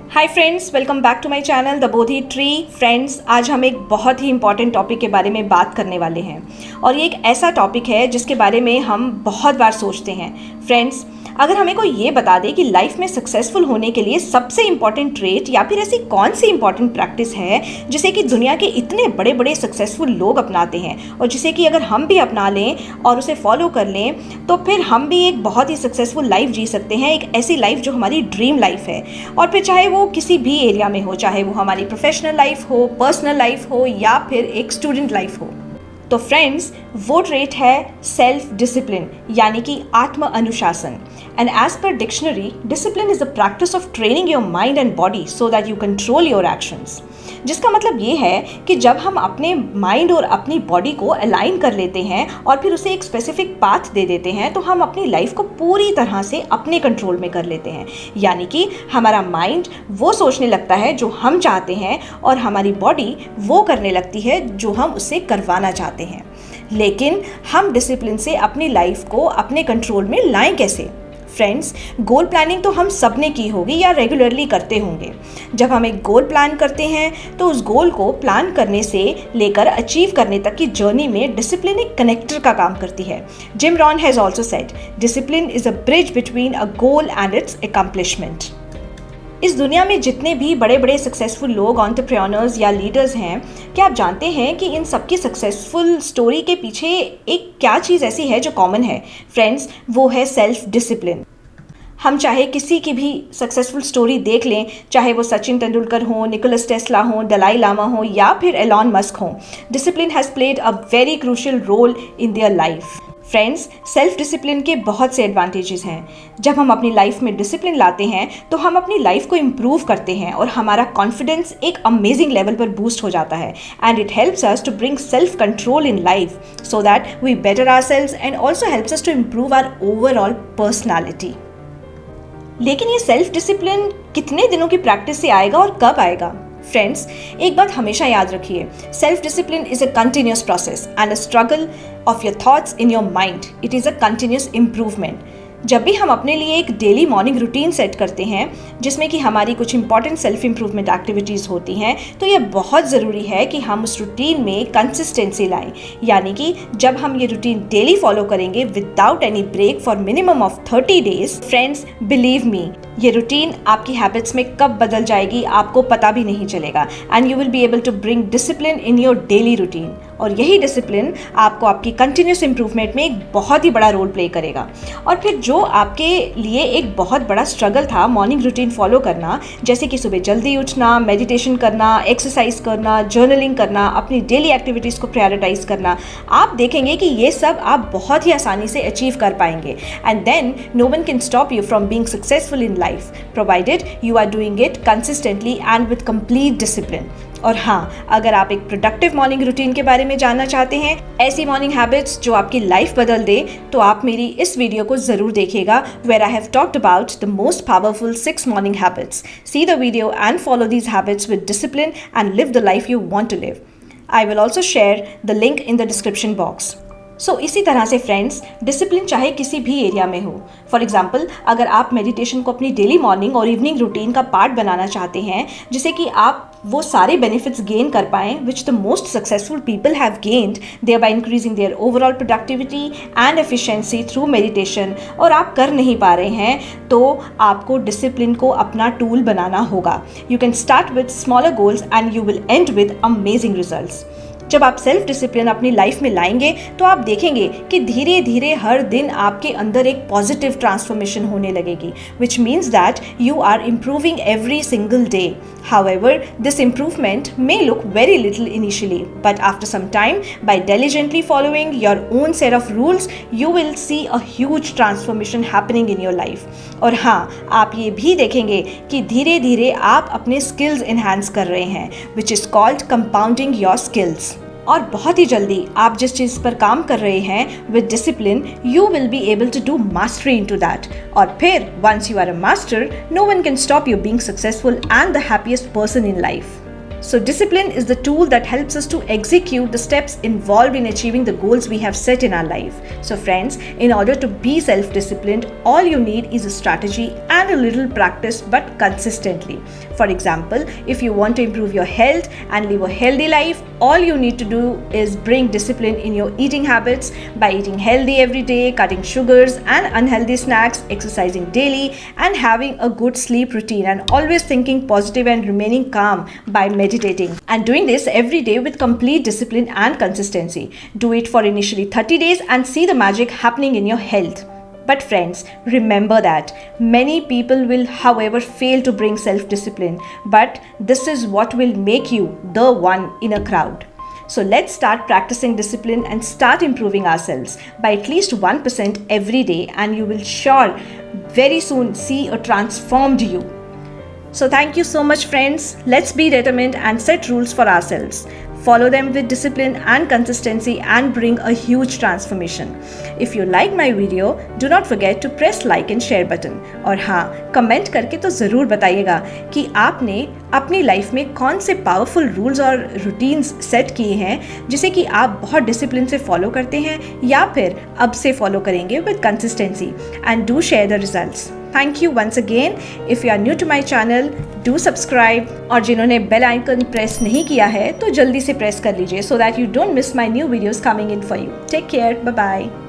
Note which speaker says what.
Speaker 1: Hi friends, welcome back to my channel the Bodhi tree. Friends, आज हम एक बहुत ही इंपॉर्टेंट टॉपिक के बारे में बात करने वाले हैं और ये एक ऐसा टॉपिक है जिसके बारे में हम बहुत बार सोचते हैं। फ्रेंड्स, अगर हमें कोई ये बता दे कि लाइफ में सक्सेसफुल होने के लिए सबसे इंपॉर्टेंट ट्रेट या फिर ऐसी कौन सी इंपॉर्टेंट प्रैक्टिस है जिसे कि दुनिया के इतने बड़े बड़े सक्सेसफुल लोग अपनाते हैं और जिसे कि अगर हम भी अपना लें और उसे फॉलो कर लें तो फिर हम भी एक बहुत ही सक्सेसफुल लाइफ जी सकते हैं, एक ऐसी लाइफ जो हमारी ड्रीम लाइफ है। और फिर चाहे वो किसी भी एरिया में हो, चाहे वो हमारी प्रोफेशनल लाइफ हो, पर्सनल लाइफ हो या फिर एक स्टूडेंट लाइफ हो। तो फ्रेंड्स, वो ट्रेट है सेल्फ डिसिप्लिन यानी कि आत्म अनुशासन। And as per dictionary, discipline is a practice of training your mind and body so that you control your actions. जिसका मतलब ये है कि जब हम अपने माइंड और अपनी बॉडी को अलाइन कर लेते हैं और फिर उसे एक स्पेसिफिक पाथ दे देते हैं तो हम अपनी लाइफ को पूरी तरह से अपने कंट्रोल में कर लेते हैं। यानी कि हमारा माइंड वो सोचने लगता है जो हम चाहते हैं और हमारी बॉडी वो करने लगती है जो हम उससे करवाना चाहते हैं। लेकिन हम डिसिप्लिन से अपनी लाइफ को अपने कंट्रोल में लाएं कैसे? फ्रेंड्स, गोल प्लानिंग तो हम सब ने की होगी या रेगुलरली करते होंगे। जब हम एक गोल प्लान करते हैं तो उस गोल को प्लान करने से लेकर अचीव करने तक की जर्नी में डिसिप्लिन एक कनेक्टर का काम करती है। Jim Rohn has also said, discipline is a bridge between a goal and it's accomplishment. इस दुनिया में जितने भी बड़े बड़े सक्सेसफुल लोग, एंटरप्रेन्योर्स या लीडर्स हैं, क्या आप जानते हैं कि इन सबकी सक्सेसफुल स्टोरी के पीछे एक क्या चीज़ ऐसी है जो कॉमन है? फ्रेंड्स, वो है सेल्फ डिसिप्लिन। हम चाहे किसी की भी सक्सेसफुल स्टोरी देख लें, चाहे वो सचिन तेंदुलकर हो, निकोलस टेस्ला हो, दलाई लामा हो या फिर एलॉन मस्क हो, discipline has played a very crucial role in their life. Friends, self discipline के बहुत से एडवांटेजेस हैं। जब हम अपनी लाइफ में डिसिप्लिन लाते हैं तो हम अपनी लाइफ को इम्प्रूव करते हैं और हमारा कॉन्फिडेंस एक अमेजिंग लेवल पर बूस्ट हो जाता है। And it helps us to bring self control in life so that we better ourselves and also helps us to improve our overall personality. लेकिन ये सेल्फ डिसिप्लिन कितने दिनों की प्रैक्टिस से आएगा और कब आएगा? फ्रेंड्स, एक बात हमेशा याद रखिए, self discipline is a continuous process and a struggle of your thoughts in your mind. It is a continuous improvement. जब भी हम अपने लिए एक डेली मॉर्निंग रूटीन सेट करते हैं जिसमें कि हमारी कुछ इंपॉर्टेंट सेल्फ इम्प्रूवमेंट एक्टिविटीज़ होती हैं, तो ये बहुत ज़रूरी है कि हम उस रूटीन में कंसिस्टेंसी लाएं। यानी कि जब हम ये रूटीन डेली फॉलो करेंगे without any break for minimum of 30 days, friends believe me, ये रूटीन आपकी हैबिट्स में कब बदल जाएगी आपको पता भी नहीं चलेगा। And you will be able to bring discipline in your daily routine. और यही डिसिप्लिन आपको आपकी कंटिन्यूस इंप्रूवमेंट में एक बहुत ही बड़ा रोल प्ले करेगा। और फिर जो आपके लिए एक बहुत बड़ा स्ट्रगल था मॉर्निंग रूटीन फॉलो करना, जैसे कि सुबह जल्दी उठना, मेडिटेशन करना, एक्सरसाइज करना, जर्नलिंग करना, अपनी डेली एक्टिविटीज़ को प्रायोरिटाइज करना, आप देखेंगे कि ये सब आप बहुत ही आसानी से अचीव कर पाएंगे। And then no one can stop you from being successful in life provided you are doing it consistently and with complete discipline. और हाँ, अगर आप एक प्रोडक्टिव मॉर्निंग रूटीन के बारे में जानना चाहते हैं, ऐसी मॉर्निंग हैबिट्स जो आपकी लाइफ बदल दे, तो आप मेरी इस वीडियो को ज़रूर देखिएगा where I have talked about the most powerful 6 morning habits. See the video and follow these habits with discipline and live the life you want to live. I will also share the link in the description box. इसी तरह से friends, discipline चाहे किसी भी area में हो। For example, अगर आप मेडिटेशन को अपनी डेली मॉर्निंग और इवनिंग रूटीन का पार्ट बनाना चाहते हैं जिससे कि आप वो सारे बेनिफिट्स गेन कर पाएँ which the most successful people have gained, thereby increasing their overall productivity and efficiency through meditation, और आप कर नहीं पा रहे हैं तो आपको डिसिप्लिन को अपना टूल बनाना होगा। You can start with smaller goals and you will and with amazing results. जब आप सेल्फ डिसिप्लिन अपनी लाइफ में लाएंगे तो आप देखेंगे कि धीरे धीरे हर दिन आपके अंदर एक पॉजिटिव ट्रांसफॉर्मेशन होने लगेगी, which means that you are improving every single day. However, this improvement may look very little initially, but after some time, by diligently following your own set of rules, you will see a huge transformation happening in your life. और हाँ, आप ये भी देखेंगे कि धीरे धीरे आप अपने skills enhance कर रहे हैं, which is called compounding your skills. और बहुत ही जल्दी आप जिस चीज़ पर काम कर रहे हैं with discipline, you will be able to do mastery into that. और फिर once you are a master, no one can stop you being successful and the happiest person in life. So discipline is the tool that helps us to execute the steps involved in achieving the goals we have set in our life. So friends, in order to be self-disciplined, all you need is a strategy and a little practice, but consistently. For example, if you want to improve your health and live a healthy life, all you need to do is bring discipline in your eating habits by eating healthy every day, cutting sugars and unhealthy snacks, exercising daily, and having a good sleep routine, and always thinking positive and remaining calm by meditating. And doing this every day with complete discipline and consistency. Do it for initially 30 days and see the magic happening in your health. But friends, remember that many people will, however, fail to bring self-discipline. But this is what will make you the one in a crowd. So let's start practicing discipline and start improving ourselves by at least 1% every day, and you will sure very soon see a transformed you. So thank you so much, friends. Let's be determined and set rules for ourselves. Follow them with discipline and consistency and bring a huge transformation. If you like my video, do not forget to press like and share button. और हाँ, comment करके तो ज़रूर बताइएगा कि आपने अपनी life में कौन से पावरफुल रूल्स और रूटीन्स सेट किए हैं जिसे कि आप बहुत डिसिप्लिन से फॉलो करते हैं या फिर अब से फॉलो करेंगे with consistency, and do share the results. Thank you once again. If you are new to my channel, do subscribe. और जिन्होंने बेल आइकन प्रेस नहीं किया है तो जल्दी से प्रेस कर लीजिए so that you don't miss my new videos coming in for you. Take care. Bye bye.